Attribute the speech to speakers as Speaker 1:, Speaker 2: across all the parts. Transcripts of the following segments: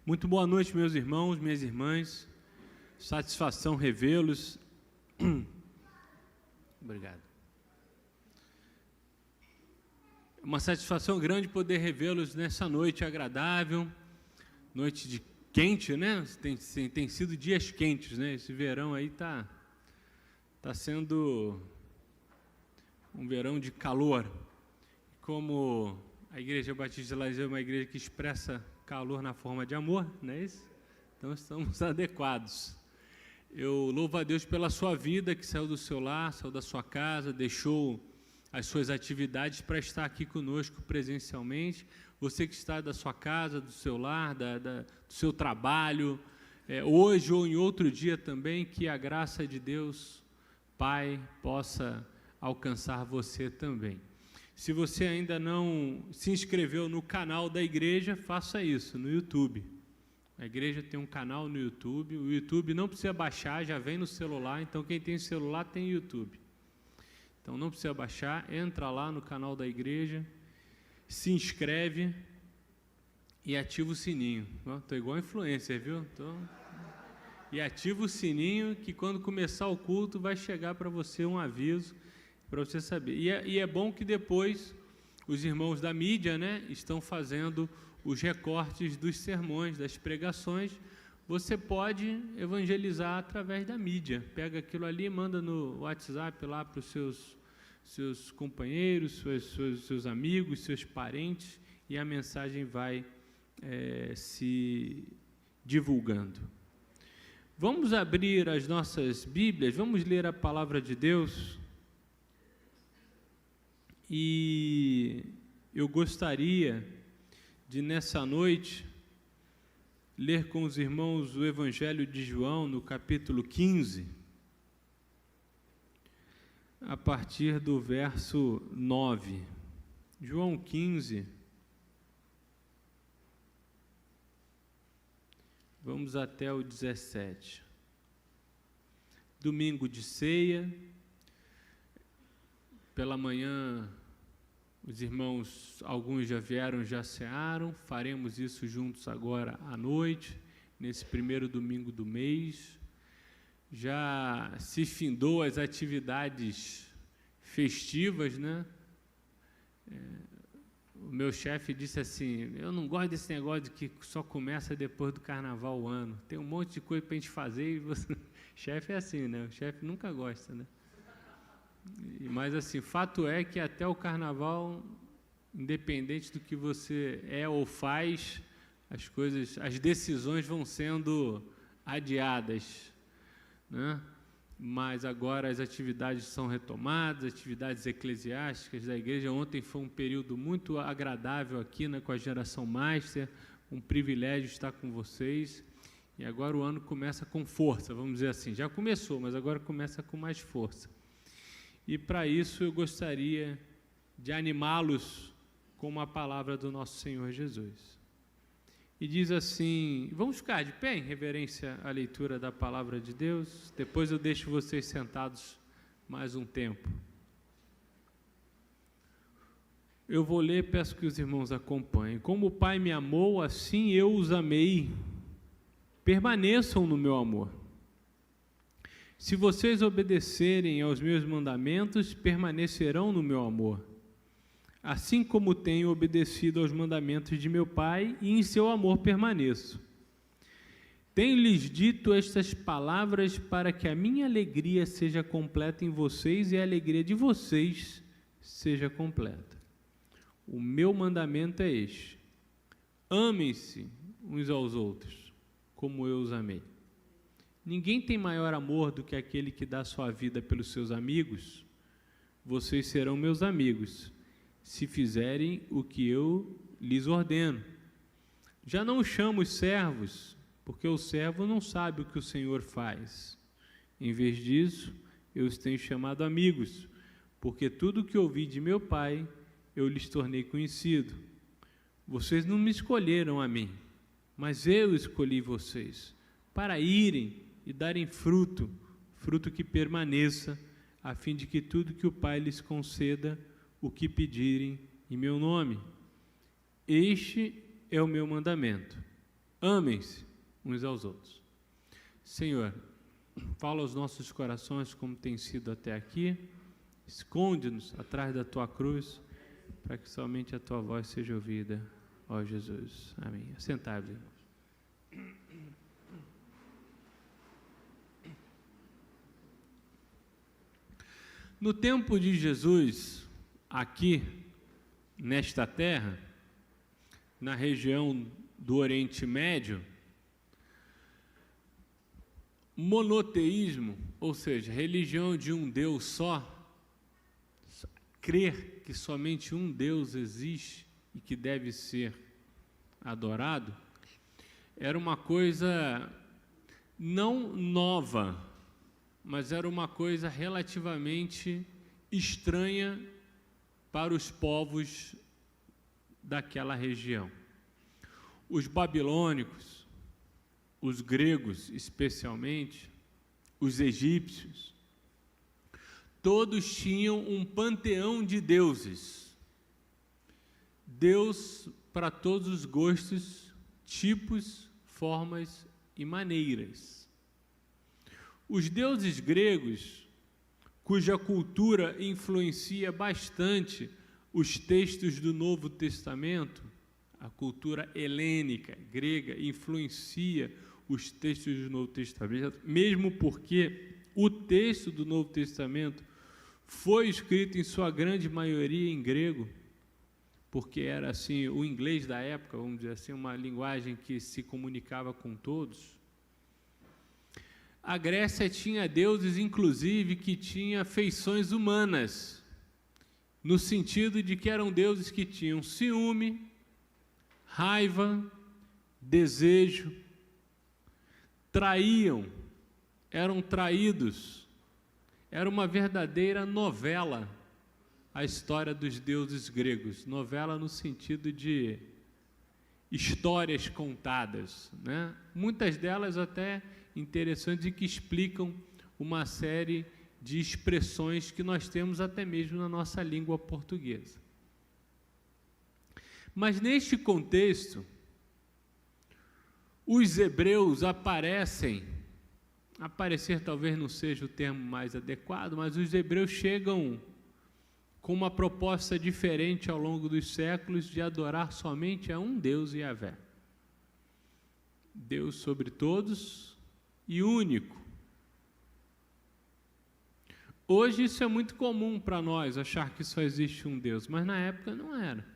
Speaker 1: Muito boa noite, meus irmãos, minhas irmãs. Satisfação revê-los. Obrigado. É uma satisfação grande poder revê-los nessa noite agradável, noite de quente, né? Tem sido dias quentes, né? Esse verão aí tá sendo um verão de calor. Como a Igreja Batista de Lajeado é uma igreja que expressa calor na forma de amor, não é isso? Então estamos adequados. Eu louvo a Deus pela sua vida, que saiu do seu lar, saiu da sua casa, deixou as suas atividades para estar aqui conosco presencialmente. Você que está da sua casa, do seu lar, do seu trabalho, hoje ou em outro dia também, que a graça de Deus, Pai, possa alcançar você também. Se você ainda não se inscreveu no canal da igreja, faça isso no YouTube. A igreja tem um canal no YouTube. O YouTube não precisa baixar, já vem no celular. Então, quem tem celular tem YouTube. Então, não precisa baixar. Entra lá no canal da igreja, se inscreve e ativa o sininho. Estou igual influencer, viu? E ativa o sininho que quando começar o culto vai chegar para você um aviso para você saber. E é bom que depois os irmãos da mídia, né, estão fazendo os recortes dos sermões, das pregações. Você pode evangelizar através da mídia. Pega aquilo ali, manda no WhatsApp lá para os seus companheiros, seus amigos, seus parentes, e a mensagem vai se divulgando. Vamos abrir as nossas Bíblias, vamos ler a palavra de Deus. E eu gostaria de, nessa noite, ler com os irmãos o Evangelho de João, no capítulo 15, a partir do verso 9. João 15, vamos até o 17. Domingo de ceia, pela manhã, os irmãos, alguns já vieram, já cearam, faremos isso juntos agora à noite, nesse primeiro domingo do mês. Já se findou as atividades festivas, né? O meu chefe disse assim, eu não gosto desse negócio de que só começa depois do carnaval o ano, tem um monte de coisa para a gente fazer e você... Chefe é assim, né? O chefe nunca gosta, né? Mas, assim, fato é que até o carnaval, independente do que você é ou faz, as decisões vão sendo adiadas, né? Mas agora as atividades são retomadas, atividades eclesiásticas da igreja. Ontem foi um período muito agradável aqui, né, com a geração Master, um privilégio estar com vocês. E agora o ano começa com força, vamos dizer assim. Já começou, mas agora começa com mais força. E para isso eu gostaria de animá-los com uma palavra do nosso Senhor Jesus. E diz assim, vamos ficar de pé em reverência à leitura da palavra de Deus, depois eu deixo vocês sentados mais um tempo. Eu vou ler, peço que os irmãos acompanhem. Como o Pai me amou, assim eu os amei. Permaneçam no meu amor. Se vocês obedecerem aos meus mandamentos, permanecerão no meu amor, assim como tenho obedecido aos mandamentos de meu Pai, e em seu amor permaneço. Tenho-lhes dito estas palavras para que a minha alegria seja completa em vocês e a alegria de vocês seja completa. O meu mandamento é este: amem-se uns aos outros, como eu os amei. Ninguém tem maior amor do que aquele que dá sua vida pelos seus amigos. Vocês serão meus amigos, se fizerem o que eu lhes ordeno. Já não os chamo servos, porque o servo não sabe o que o Senhor faz. Em vez disso, eu os tenho chamado amigos, porque tudo o que ouvi de meu Pai, eu lhes tornei conhecido. Vocês não me escolheram a mim, mas eu escolhi vocês, para irem e darem fruto, fruto que permaneça, a fim de que tudo que o Pai lhes conceda, o que pedirem em meu nome. Este é o meu mandamento: Amem-se uns aos outros. Senhor, fala aos nossos corações como tem sido até aqui, esconde-nos atrás da Tua cruz, para que somente a Tua voz seja ouvida, ó Jesus. Amém. Assentai-vos, irmãos. No tempo de Jesus, aqui, nesta terra, na região do Oriente Médio, monoteísmo, ou seja, religião de um Deus só, crer que somente um Deus existe e que deve ser adorado, era uma coisa não nova, mas era uma coisa relativamente estranha para os povos daquela região. Os babilônicos, os gregos especialmente, os egípcios, todos tinham um panteão de deuses. Deus para todos os gostos, tipos, formas e maneiras. Os deuses gregos, cuja cultura influencia bastante os textos do Novo Testamento, a cultura helênica, grega, influencia os textos do Novo Testamento, mesmo porque o texto do Novo Testamento foi escrito em sua grande maioria em grego, porque era assim, o inglês da época, vamos dizer assim, uma linguagem que se comunicava com todos. A Grécia tinha deuses, inclusive, que tinham feições humanas, no sentido de que eram deuses que tinham ciúme, raiva, desejo, traíam, eram traídos. Era uma verdadeira novela a história dos deuses gregos, novela no sentido de histórias contadas, né? Muitas delas até interessantes e que explicam uma série de expressões que nós temos até mesmo na nossa língua portuguesa. Mas neste contexto, os hebreus aparecer talvez não seja o termo mais adequado, mas os hebreus chegam com uma proposta diferente ao longo dos séculos de adorar somente a um Deus, Yahvé. Deus sobre todos e único. Hoje isso é muito comum para nós, achar que só existe um Deus, mas na época não era.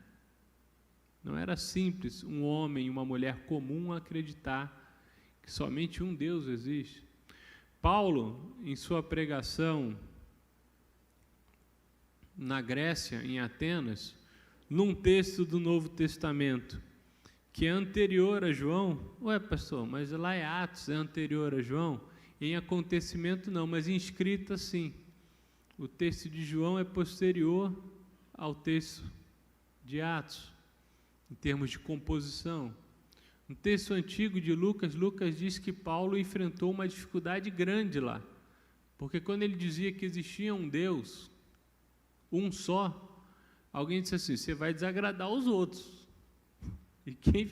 Speaker 1: Não era simples um homem e uma mulher comum acreditar que somente um Deus existe. Paulo, em sua pregação na Grécia, em Atenas, num texto do Novo Testamento, que é anterior a João, ué pastor, mas lá é Atos, é anterior a João? Em acontecimento não, mas em escrita sim. O texto de João é posterior ao texto de Atos, em termos de composição. No texto antigo de Lucas, Lucas diz que Paulo enfrentou uma dificuldade grande lá, porque quando ele dizia que existia um Deus, um só, alguém disse assim, você vai desagradar os outros, e quem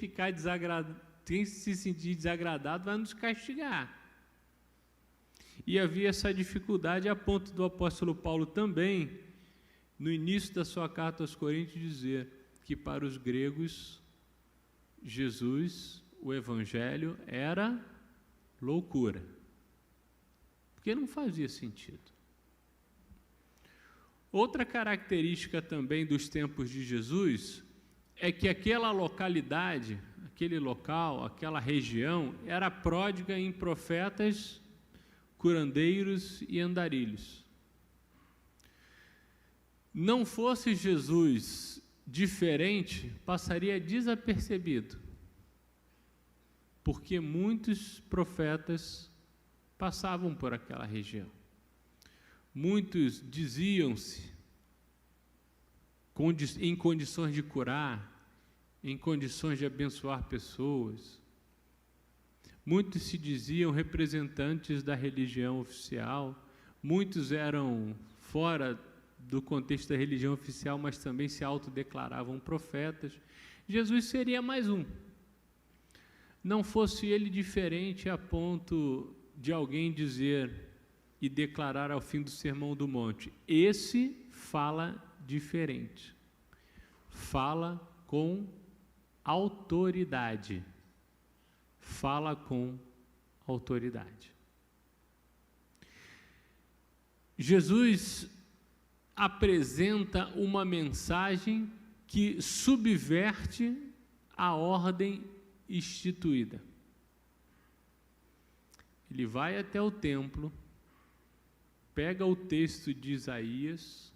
Speaker 1: se sentir desagradado vai nos castigar. E havia essa dificuldade a ponto do apóstolo Paulo também, no início da sua carta aos Coríntios, dizer que para os gregos, Jesus, o Evangelho, era loucura, porque não fazia sentido. Outra característica também dos tempos de Jesus é que aquela localidade, aquele local, aquela região, era pródiga em profetas, curandeiros e andarilhos. Não fosse Jesus diferente, passaria desapercebido, porque muitos profetas passavam por aquela região. Muitos diziam-se em condições de curar, em condições de abençoar pessoas. Muitos se diziam representantes da religião oficial, muitos eram fora do contexto da religião oficial, mas também se autodeclaravam profetas. Jesus seria mais um. não fosse ele diferente a ponto de alguém dizer e declarar ao fim do Sermão do Monte: esse fala diferente, fala com autoridade, fala com autoridade. Jesus apresenta uma mensagem que subverte a ordem instituída. Ele vai até o templo, pega o texto de Isaías,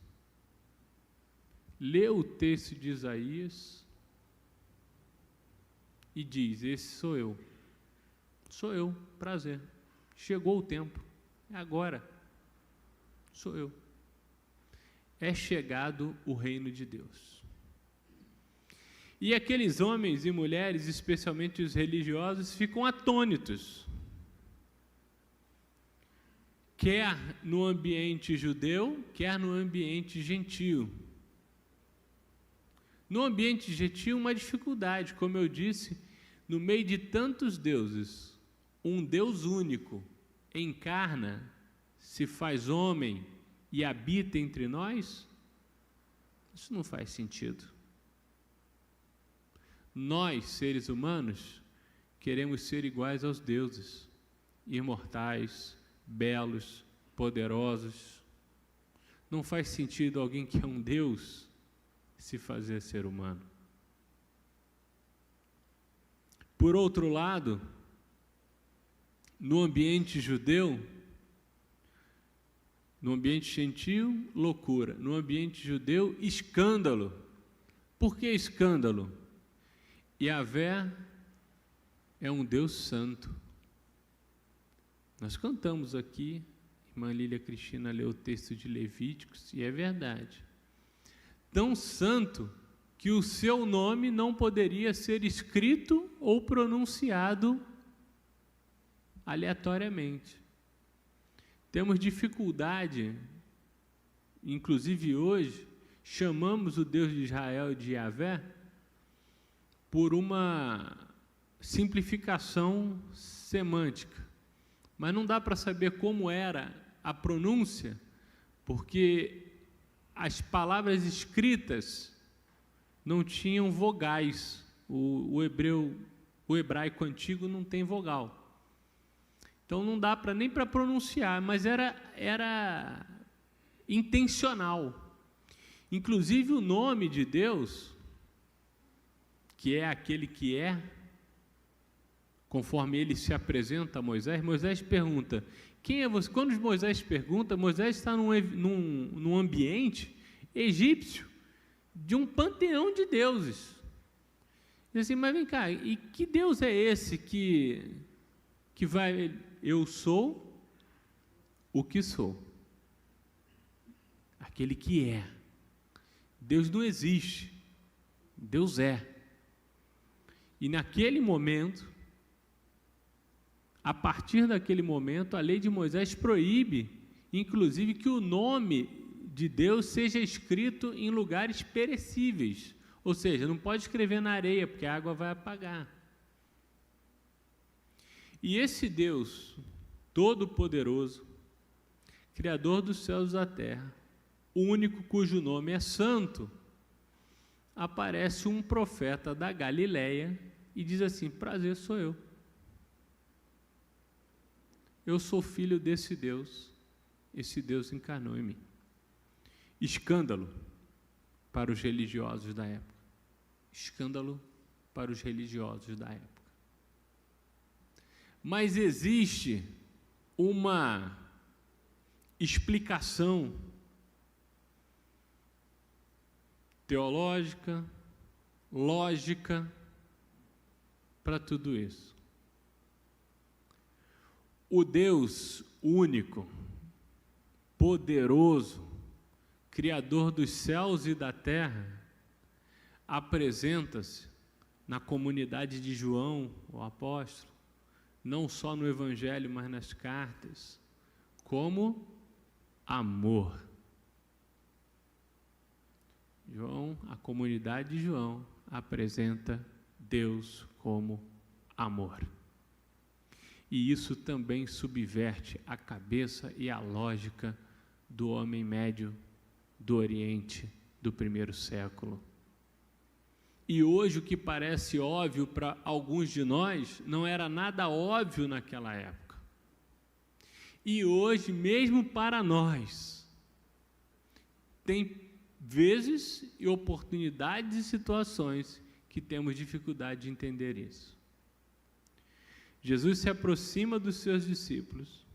Speaker 1: lê o texto de Isaías e diz: esse sou eu, prazer, chegou o tempo, é agora, sou eu. É chegado o reino de Deus. E aqueles homens e mulheres, especialmente os religiosos, ficam atônitos. Quer no ambiente judeu, quer no ambiente gentio. No ambiente gentio, uma dificuldade, como eu disse, no meio de tantos deuses, um Deus único encarna, se faz homem e habita entre nós. Isso não faz sentido. Nós, seres humanos, queremos ser iguais aos deuses, imortais, belos, poderosos. Não faz sentido alguém que é um Deus se fazer ser humano. Por outro lado, no ambiente judeu, no ambiente gentio, loucura. No ambiente judeu, escândalo. Por que escândalo? Yahvé é um Deus santo. Nós cantamos aqui, irmã Lília Cristina leu o texto de Levíticos, e é verdade. Tão santo que o seu nome não poderia ser escrito ou pronunciado aleatoriamente. Temos dificuldade, inclusive hoje, chamamos o Deus de Israel de Yahvé por uma simplificação semântica. Mas não dá para saber como era a pronúncia, porque as palavras escritas não tinham vogais. O hebraico antigo não tem vogal. Então não dá nem para pronunciar, mas era intencional. Inclusive o nome de Deus, que é aquele que é, conforme ele se apresenta a Moisés, Moisés pergunta: quem é você? Quando Moisés pergunta, Moisés está num ambiente egípcio, de um panteão de deuses. Diz assim: mas vem cá, e que Deus é esse que vai... Eu sou o que sou. Aquele que é. Deus não existe. Deus é. E naquele momento, a partir daquele momento, a lei de Moisés proíbe, inclusive, que o nome de Deus seja escrito em lugares perecíveis. Ou seja, não pode escrever na areia, porque a água vai apagar. E esse Deus todo-poderoso, Criador dos céus e da terra, o único cujo nome é santo, aparece um profeta da Galileia e diz assim: prazer, sou eu. Eu sou filho desse Deus, esse Deus encarnou em mim. Escândalo para os religiosos da época. Escândalo para os religiosos da época. Mas existe uma explicação teológica, lógica, para tudo isso. O Deus único, poderoso, Criador dos céus e da terra, apresenta-se na comunidade de João, o apóstolo, não só no Evangelho, mas nas cartas, como amor. João, a comunidade de João, apresenta Deus como amor. E isso também subverte a cabeça e a lógica do homem médio do Oriente do primeiro século. E hoje o que parece óbvio para alguns de nós não era nada óbvio naquela época. E hoje, mesmo para nós, tem vezes e oportunidades e situações que temos dificuldade de entender isso. Jesus se aproxima dos seus discípulos.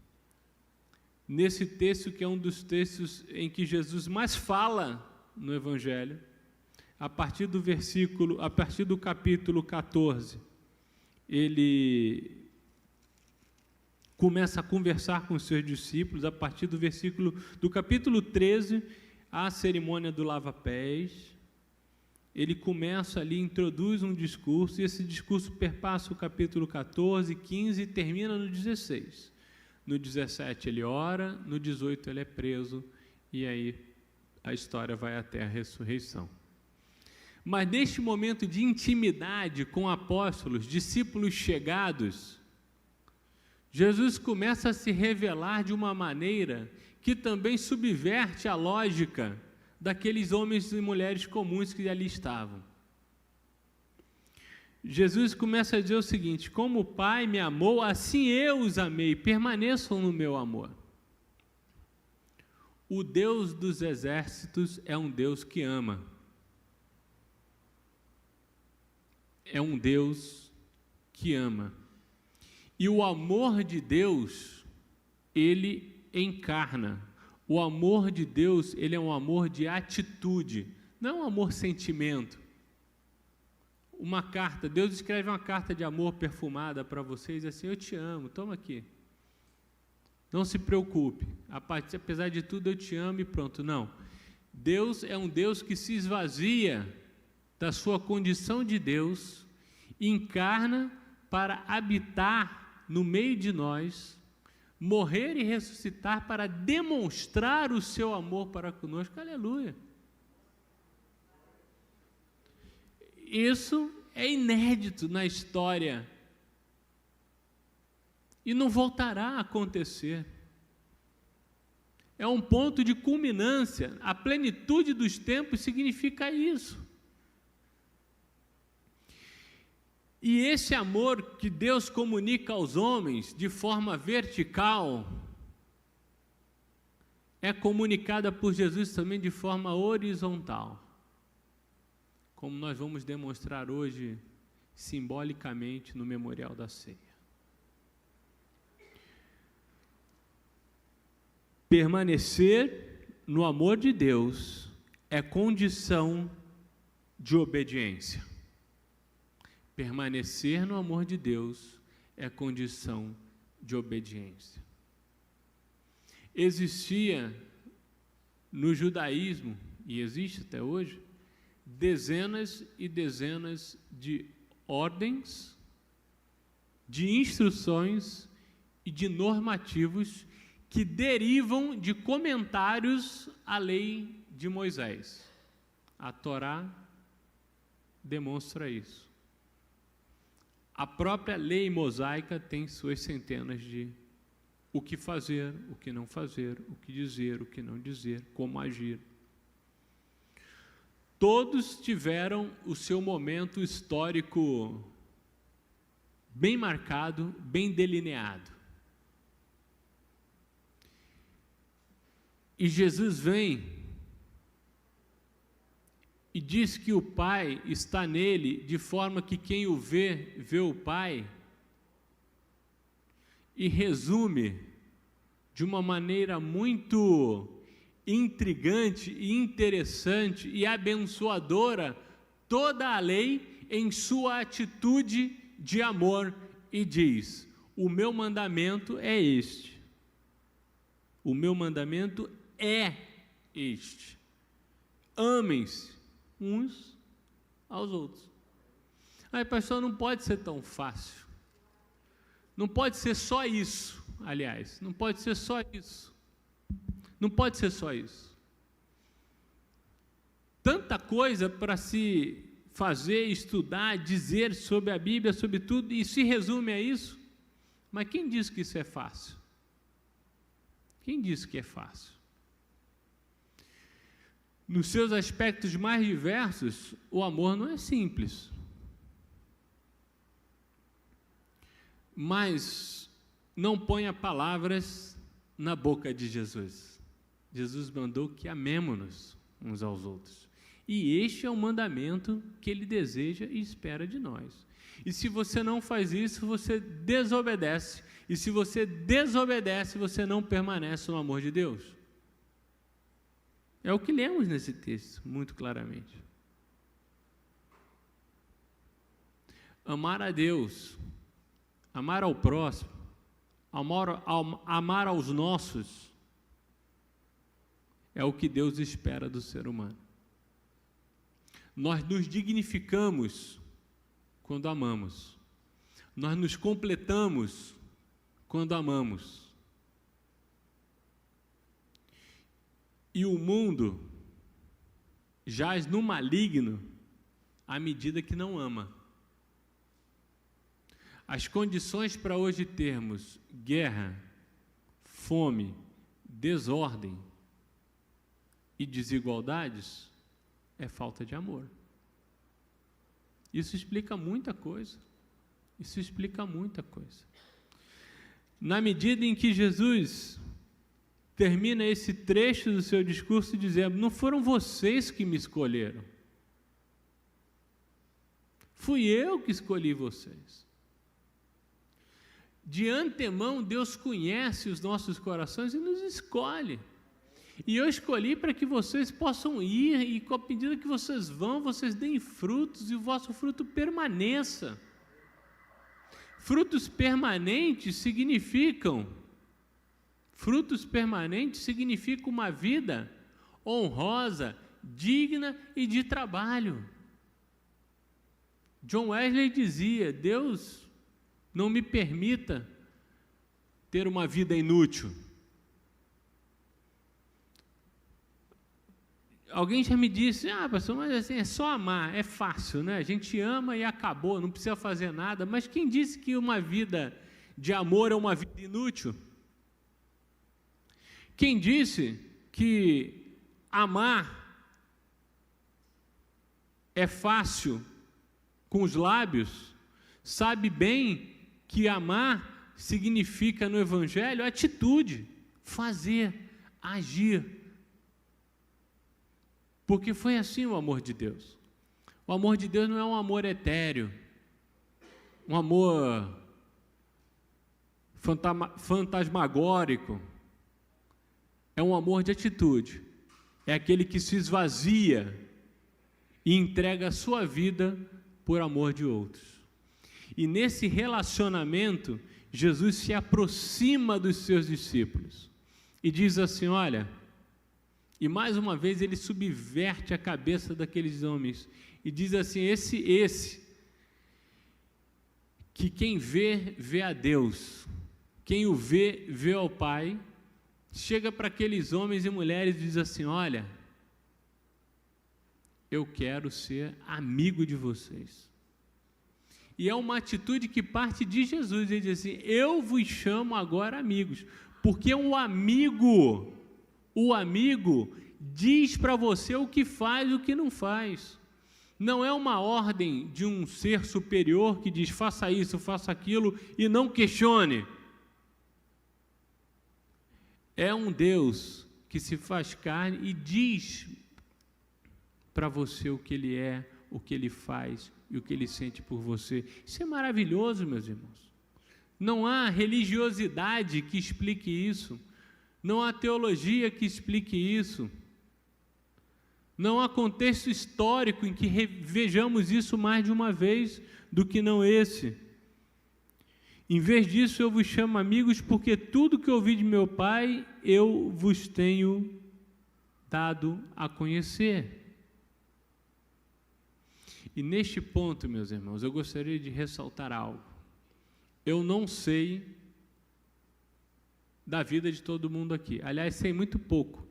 Speaker 1: Nesse texto, que é um dos textos em que Jesus mais fala no Evangelho, a partir do capítulo 14, ele começa a conversar com os seus discípulos. A partir do capítulo 13, a cerimônia do lava-pés. Ele começa ali, introduz um discurso, e esse discurso perpassa o capítulo 14, 15 e termina no 16. No 17 ele ora, no 18 ele é preso, e aí a história vai até a ressurreição. Mas neste momento de intimidade com apóstolos, discípulos chegados, Jesus começa a se revelar de uma maneira que também subverte a lógica daqueles homens e mulheres comuns que ali estavam. Jesus começa a dizer o seguinte: como o Pai me amou, assim eu os amei, permaneçam no meu amor. O Deus dos exércitos é um Deus que ama. É um Deus que ama. E o amor de Deus, ele encarna. O amor de Deus, ele é um amor de atitude, não é um amor sentimento. Uma carta, Deus escreve uma carta de amor perfumada para vocês, assim: eu te amo, toma aqui. Não se preocupe, apesar de tudo eu te amo e pronto. Não. Deus é um Deus que se esvazia da sua condição de Deus, encarna para habitar no meio de nós, morrer e ressuscitar para demonstrar o seu amor para conosco. Aleluia! Isso é inédito na história e não voltará a acontecer. É um ponto de culminância. A plenitude dos tempos significa isso. E esse amor que Deus comunica aos homens de forma vertical é comunicada por Jesus também de forma horizontal, como nós vamos demonstrar hoje simbolicamente no memorial da ceia. Permanecer no amor de Deus é condição de obediência. Permanecer no amor de Deus é condição de obediência. Existia no judaísmo, e existe até hoje, dezenas e dezenas de ordens, de instruções e de normativos que derivam de comentários à lei de Moisés. A Torá demonstra isso. A própria lei mosaica tem suas centenas de o que fazer, o que não fazer, o que dizer, o que não dizer, como agir. Todos tiveram o seu momento histórico bem marcado, bem delineado. E Jesus vem e diz que o Pai está nele, de forma que quem o vê, vê o Pai, e resume de uma maneira muito intrigante e interessante e abençoadora toda a lei em sua atitude de amor e diz: o meu mandamento é este. O meu mandamento é este: amem-se uns aos outros. Aí, pastor, não pode ser tão fácil. Não pode ser só isso, aliás, não pode ser só isso. Não pode ser só isso. Tanta coisa para se fazer, estudar, dizer sobre a Bíblia, sobre tudo, e se resume a isso. Mas quem disse que isso é fácil? Quem disse que é fácil? Nos seus aspectos mais diversos, o amor não é simples. Mas não ponha palavras na boca de Jesus. Jesus mandou que amemo-nos uns aos outros. E este é o mandamento que Ele deseja e espera de nós. E se você não faz isso, você desobedece. E se você desobedece, você não permanece no amor de Deus. É o que lemos nesse texto, muito claramente. Amar a Deus, amar ao próximo, amar aos nossos, é o que Deus espera do ser humano. Nós nos dignificamos quando amamos. Nós nos completamos quando amamos. E o mundo jaz no maligno à medida que não ama. As condições para hoje termos guerra, fome, desordem e desigualdades é falta de amor. Isso explica muita coisa. Isso explica muita coisa. Na medida em que Jesus termina esse trecho do seu discurso dizendo: não foram vocês que me escolheram. Fui eu que escolhi vocês. De antemão, Deus conhece os nossos corações e nos escolhe. E eu escolhi para que vocês possam ir, e com a medida que vocês vão, vocês deem frutos e o vosso fruto permaneça. Frutos permanentes significam uma vida honrosa, digna e de trabalho. John Wesley dizia: Deus não me permita ter uma vida inútil. Alguém já me disse: pastor, mas assim, é só amar, é fácil, né? A gente ama e acabou, não precisa fazer nada. Mas quem disse que uma vida de amor é uma vida inútil? Quem disse que amar é fácil com os lábios, sabe bem que amar significa no Evangelho atitude, fazer, agir. Porque foi assim o amor de Deus. O amor de Deus não é um amor etéreo, um amor fantasmagórico. É um amor de atitude. É aquele que se esvazia e entrega a sua vida por amor de outros. E nesse relacionamento, Jesus se aproxima dos seus discípulos e diz assim: olha, e mais uma vez ele subverte a cabeça daqueles homens e diz assim: esse que quem vê a Deus, quem o vê ao Pai. Chega para aqueles homens e mulheres e diz assim: olha, eu quero ser amigo de vocês. E é uma atitude que parte de Jesus. Ele diz assim: eu vos chamo agora amigos, porque o amigo diz para você o que faz e o que não faz. Não é uma ordem de um ser superior que diz: faça isso, faça aquilo e não questione. É um Deus que se faz carne e diz para você o que Ele é, o que Ele faz e o que Ele sente por você. Isso é maravilhoso, meus irmãos. Não há religiosidade que explique isso. Não há teologia que explique isso. Não há contexto histórico em que vejamos isso mais de uma vez do que não esse. Em vez disso, eu vos chamo amigos, porque tudo que ouvi de meu Pai, eu vos tenho dado a conhecer. E neste ponto, meus irmãos, eu gostaria de ressaltar algo. Eu não sei da vida de todo mundo aqui. Aliás, sei muito pouco.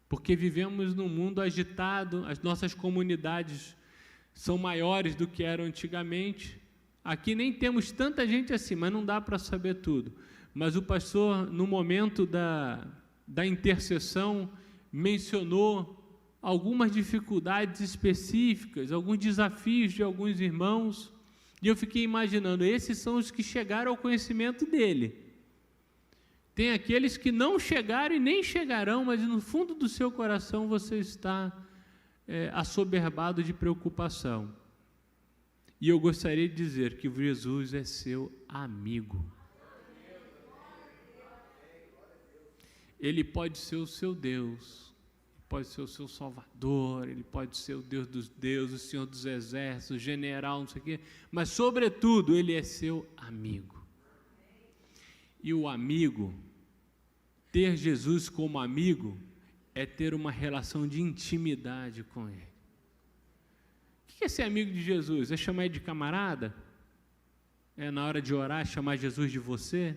Speaker 1: Porque vivemos num mundo agitado, as nossas comunidades são maiores do que eram antigamente. Aqui nem temos tanta gente assim, mas não dá para saber tudo. Mas o pastor, no momento da intercessão, mencionou algumas dificuldades específicas, alguns desafios de alguns irmãos, e eu fiquei imaginando, esses são os que chegaram ao conhecimento dele. Tem aqueles que não chegaram e nem chegarão, mas no fundo do seu coração você está assoberbado de preocupação. E eu gostaria de dizer que Jesus é seu amigo. Ele pode ser o seu Deus, pode ser o seu Salvador, Ele pode ser o Deus dos deuses, o Senhor dos exércitos, o general, não sei o quê, mas, sobretudo, Ele é seu amigo. E o amigo, ter Jesus como amigo, é ter uma relação de intimidade com Ele. O que é ser amigo de Jesus? É chamar Ele de camarada? É na hora de orar chamar Jesus de você,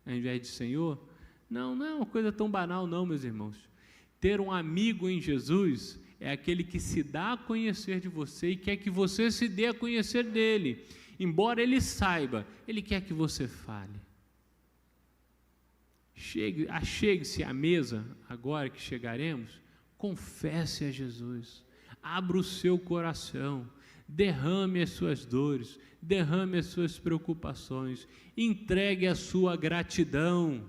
Speaker 1: ao invés de Senhor? Não, não é uma coisa tão banal não, meus irmãos. Ter um amigo em Jesus é aquele que se dá a conhecer de você e quer que você se dê a conhecer dele. Embora ele saiba, ele quer que você fale. Achegue-se à mesa, agora que chegaremos, confesse a Jesus, abra o seu coração, derrame as suas dores, derrame as suas preocupações, entregue a sua gratidão,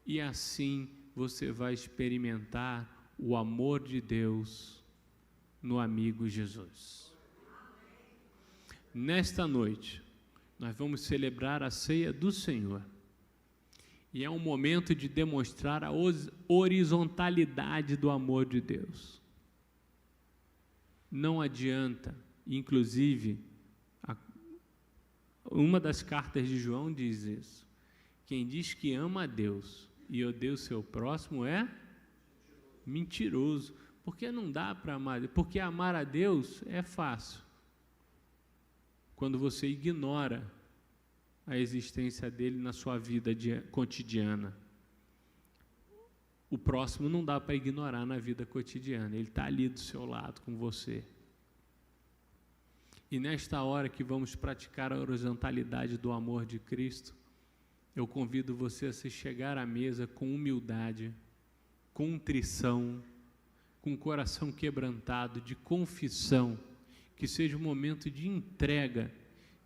Speaker 1: e assim você vai experimentar o amor de Deus no amigo Jesus. Nesta noite, nós vamos celebrar a ceia do Senhor. E é um momento de demonstrar a horizontalidade do amor de Deus. Não adianta, inclusive, uma das cartas de João diz isso. Quem diz que ama a Deus e odeia o seu próximo é mentiroso. Porque não dá para amar, porque amar a Deus é fácil. Quando você ignora a existência dele na sua vida cotidiana. O próximo não dá para ignorar na vida cotidiana, ele está ali do seu lado com você. E nesta hora que vamos praticar a horizontalidade do amor de Cristo, eu convido você a se chegar à mesa com humildade, contrição, com o coração quebrantado, de confissão, que seja um momento de entrega,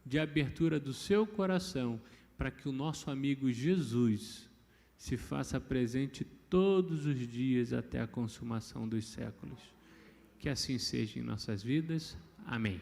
Speaker 1: de abertura do seu coração, para que o nosso amigo Jesus se faça presente todos os dias até a consumação dos séculos. Que assim seja em nossas vidas. Amém.